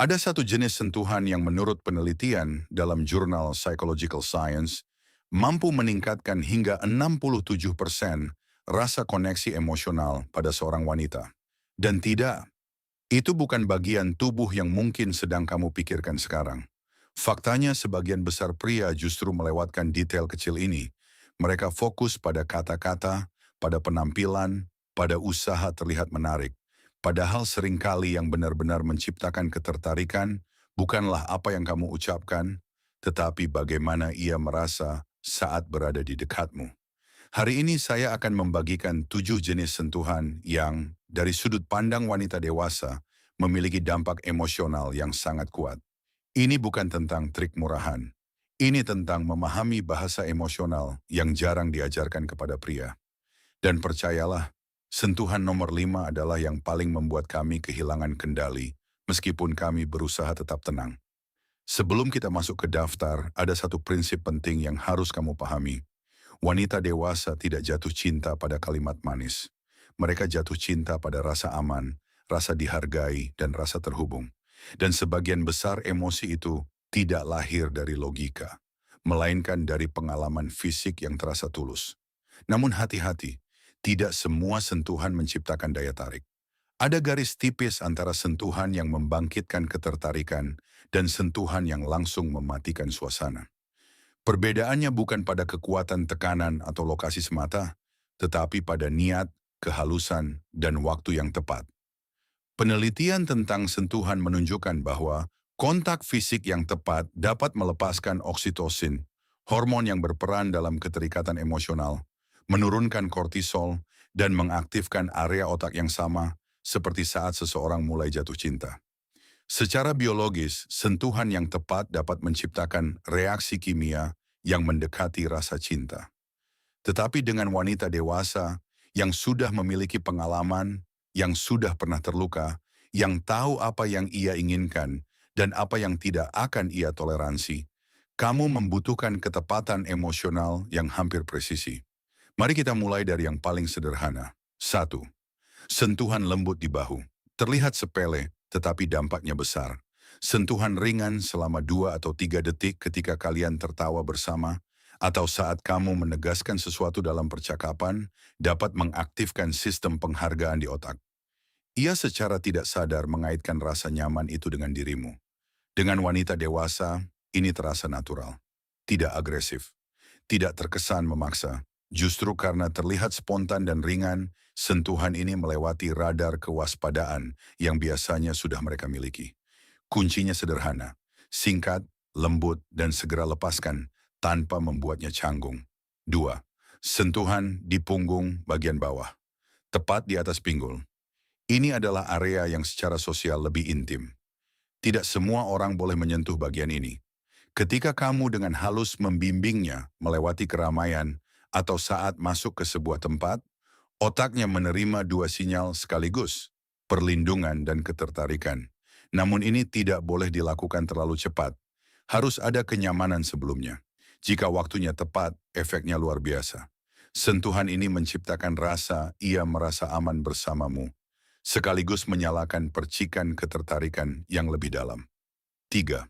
Ada satu jenis sentuhan yang menurut penelitian dalam jurnal Psychological Science mampu meningkatkan hingga 67% rasa koneksi emosional pada seorang wanita. Dan tidak, itu bukan bagian tubuh yang mungkin sedang kamu pikirkan sekarang. Faktanya sebagian besar pria justru melewatkan detail kecil ini. Mereka fokus pada kata-kata, pada penampilan, pada usaha terlihat menarik. Padahal seringkali yang benar-benar menciptakan ketertarikan bukanlah apa yang kamu ucapkan, tetapi bagaimana ia merasa saat berada di dekatmu. Hari ini saya akan membagikan 7 jenis sentuhan yang, dari sudut pandang wanita dewasa, memiliki dampak emosional yang sangat kuat. Ini bukan tentang trik murahan. Ini tentang memahami bahasa emosional yang jarang diajarkan kepada pria. Dan percayalah, sentuhan nomor 5 adalah yang paling membuat kami kehilangan kendali, meskipun kami berusaha tetap tenang. Sebelum kita masuk ke daftar, ada satu prinsip penting yang harus kamu pahami. Wanita dewasa tidak jatuh cinta pada kalimat manis. Mereka jatuh cinta pada rasa aman, rasa dihargai, dan rasa terhubung. Dan sebagian besar emosi itu tidak lahir dari logika, melainkan dari pengalaman fisik yang terasa tulus. Namun hati-hati, tidak semua sentuhan menciptakan daya tarik. Ada garis tipis antara sentuhan yang membangkitkan ketertarikan dan sentuhan yang langsung mematikan suasana. Perbedaannya bukan pada kekuatan tekanan atau lokasi semata, tetapi pada niat, kehalusan, dan waktu yang tepat. Penelitian tentang sentuhan menunjukkan bahwa kontak fisik yang tepat dapat melepaskan oksitosin, hormon yang berperan dalam keterikatan emosional, menurunkan kortisol, dan mengaktifkan area otak yang sama seperti saat seseorang mulai jatuh cinta. Secara biologis, sentuhan yang tepat dapat menciptakan reaksi kimia yang mendekati rasa cinta. Tetapi dengan wanita dewasa yang sudah memiliki pengalaman, yang sudah pernah terluka, yang tahu apa yang ia inginkan dan apa yang tidak akan ia toleransi, kamu membutuhkan ketepatan emosional yang hampir presisi. Mari kita mulai dari yang paling sederhana. 1. Sentuhan lembut di bahu. Terlihat sepele, tetapi dampaknya besar. Sentuhan ringan selama 2 atau 3 detik ketika kalian tertawa bersama, atau saat kamu menegaskan sesuatu dalam percakapan, dapat mengaktifkan sistem penghargaan di otak. Ia secara tidak sadar mengaitkan rasa nyaman itu dengan dirimu. Dengan wanita dewasa, ini terasa natural. Tidak agresif. Tidak terkesan memaksa. Justru karena terlihat spontan dan ringan, sentuhan ini melewati radar kewaspadaan yang biasanya sudah mereka miliki. Kuncinya sederhana, singkat, lembut, dan segera lepaskan tanpa membuatnya canggung. 2. Sentuhan di punggung bagian bawah, tepat di atas pinggul. Ini adalah area yang secara sosial lebih intim. Tidak semua orang boleh menyentuh bagian ini. Ketika kamu dengan halus membimbingnya melewati keramaian atau saat masuk ke sebuah tempat, otaknya menerima 2 sinyal sekaligus, perlindungan dan ketertarikan. Namun ini tidak boleh dilakukan terlalu cepat. Harus ada kenyamanan sebelumnya. Jika waktunya tepat, efeknya luar biasa. Sentuhan ini menciptakan rasa ia merasa aman bersamamu, sekaligus menyalakan percikan ketertarikan yang lebih dalam. 3.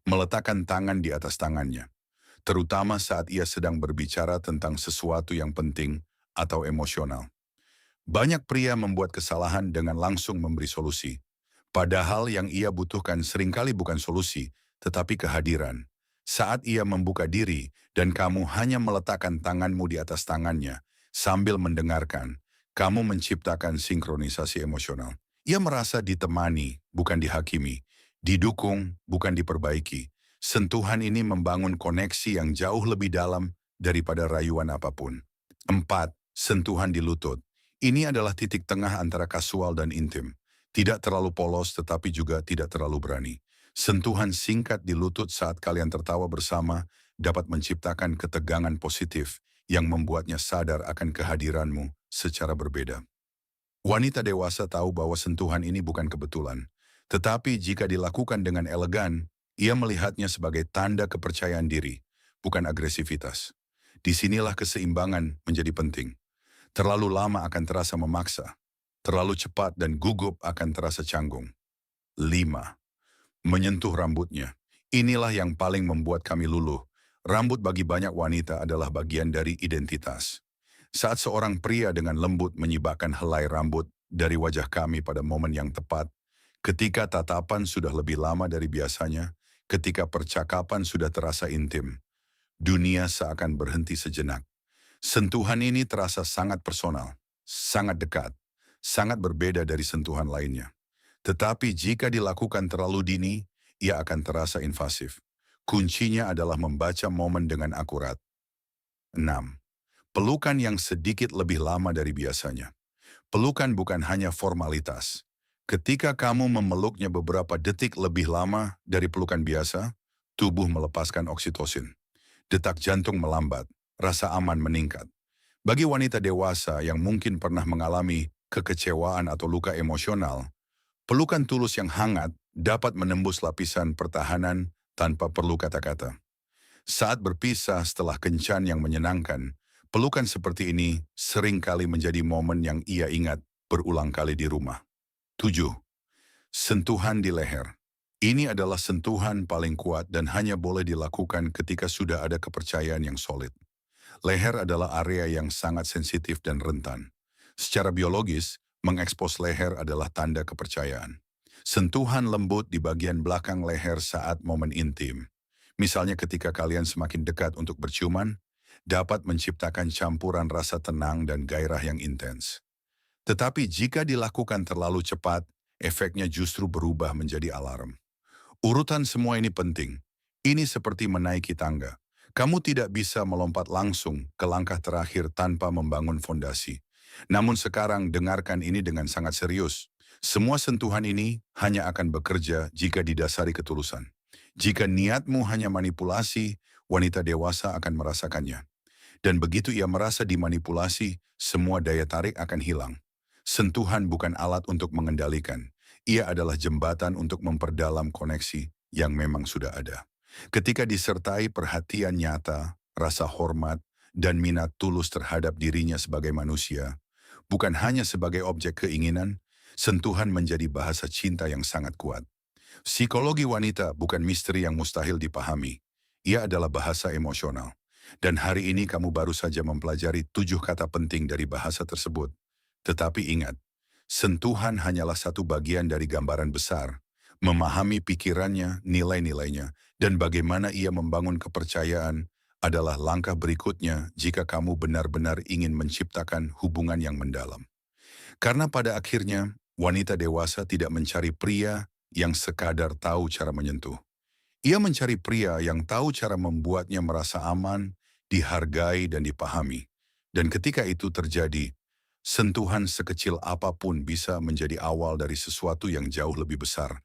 Meletakkan tangan di atas tangannya, terutama saat ia sedang berbicara tentang sesuatu yang penting atau emosional. Banyak pria membuat kesalahan dengan langsung memberi solusi, padahal yang ia butuhkan seringkali bukan solusi, tetapi kehadiran. Saat ia membuka diri dan kamu hanya meletakkan tanganmu di atas tangannya sambil mendengarkan, kamu menciptakan sinkronisasi emosional. Ia merasa ditemani, bukan dihakimi, didukung, bukan diperbaiki. Sentuhan ini membangun koneksi yang jauh lebih dalam daripada rayuan apapun. 4. Sentuhan di lutut. Ini adalah titik tengah antara kasual dan intim. Tidak terlalu polos tetapi juga tidak terlalu berani. Sentuhan singkat di lutut saat kalian tertawa bersama dapat menciptakan ketegangan positif yang membuatnya sadar akan kehadiranmu secara berbeda. Wanita dewasa tahu bahwa sentuhan ini bukan kebetulan, tetapi jika dilakukan dengan elegan, ia melihatnya sebagai tanda kepercayaan diri, bukan agresivitas. Disinilah keseimbangan menjadi penting. Terlalu lama akan terasa memaksa, terlalu cepat dan gugup akan terasa canggung. 5. Menyentuh rambutnya. Inilah yang paling membuat kami luluh. Rambut bagi banyak wanita adalah bagian dari identitas. Saat seorang pria dengan lembut menyibakkan helai rambut dari wajah kami pada momen yang tepat, ketika tatapan sudah lebih lama dari biasanya, ketika percakapan sudah terasa intim, dunia seakan berhenti sejenak. Sentuhan ini terasa sangat personal, sangat dekat, sangat berbeda dari sentuhan lainnya. Tetapi jika dilakukan terlalu dini, ia akan terasa invasif. Kuncinya adalah membaca momen dengan akurat. 6. Pelukan yang sedikit lebih lama dari biasanya. Pelukan bukan hanya formalitas. Ketika kamu memeluknya beberapa detik lebih lama dari pelukan biasa, tubuh melepaskan oksitosin. Detak jantung melambat, rasa aman meningkat. Bagi wanita dewasa yang mungkin pernah mengalami kekecewaan atau luka emosional, pelukan tulus yang hangat dapat menembus lapisan pertahanan tanpa perlu kata-kata. Saat berpisah setelah kencan yang menyenangkan, pelukan seperti ini sering kali menjadi momen yang ia ingat berulang kali di rumah. 7. Sentuhan di leher. Ini adalah sentuhan paling kuat dan hanya boleh dilakukan ketika sudah ada kepercayaan yang solid. Leher adalah area yang sangat sensitif dan rentan. Secara biologis, mengekspos leher adalah tanda kepercayaan. Sentuhan lembut di bagian belakang leher saat momen intim, misalnya ketika kalian semakin dekat untuk berciuman, dapat menciptakan campuran rasa tenang dan gairah yang intens. Tetapi jika dilakukan terlalu cepat, efeknya justru berubah menjadi alarm. Urutan semua ini penting. Ini seperti menaiki tangga. Kamu tidak bisa melompat langsung ke langkah terakhir tanpa membangun fondasi. Namun sekarang dengarkan ini dengan sangat serius. Semua sentuhan ini hanya akan bekerja jika didasari ketulusan. Jika niatmu hanya manipulasi, wanita dewasa akan merasakannya. Dan begitu ia merasa dimanipulasi, semua daya tarik akan hilang. Sentuhan bukan alat untuk mengendalikan. Ia adalah jembatan untuk memperdalam koneksi yang memang sudah ada. Ketika disertai perhatian nyata, rasa hormat, dan minat tulus terhadap dirinya sebagai manusia, bukan hanya sebagai objek keinginan, sentuhan menjadi bahasa cinta yang sangat kuat. Psikologi wanita bukan misteri yang mustahil dipahami. Ia adalah bahasa emosional. Dan hari ini kamu baru saja mempelajari 7 kata penting dari bahasa tersebut. Tetapi ingat, sentuhan hanyalah satu bagian dari gambaran besar. Memahami pikirannya, nilai-nilainya, dan bagaimana ia membangun kepercayaan adalah langkah berikutnya jika kamu benar-benar ingin menciptakan hubungan yang mendalam. Karena pada akhirnya, wanita dewasa tidak mencari pria yang sekadar tahu cara menyentuh. Ia mencari pria yang tahu cara membuatnya merasa aman, dihargai, dan dipahami. Dan ketika itu terjadi, sentuhan sekecil apapun bisa menjadi awal dari sesuatu yang jauh lebih besar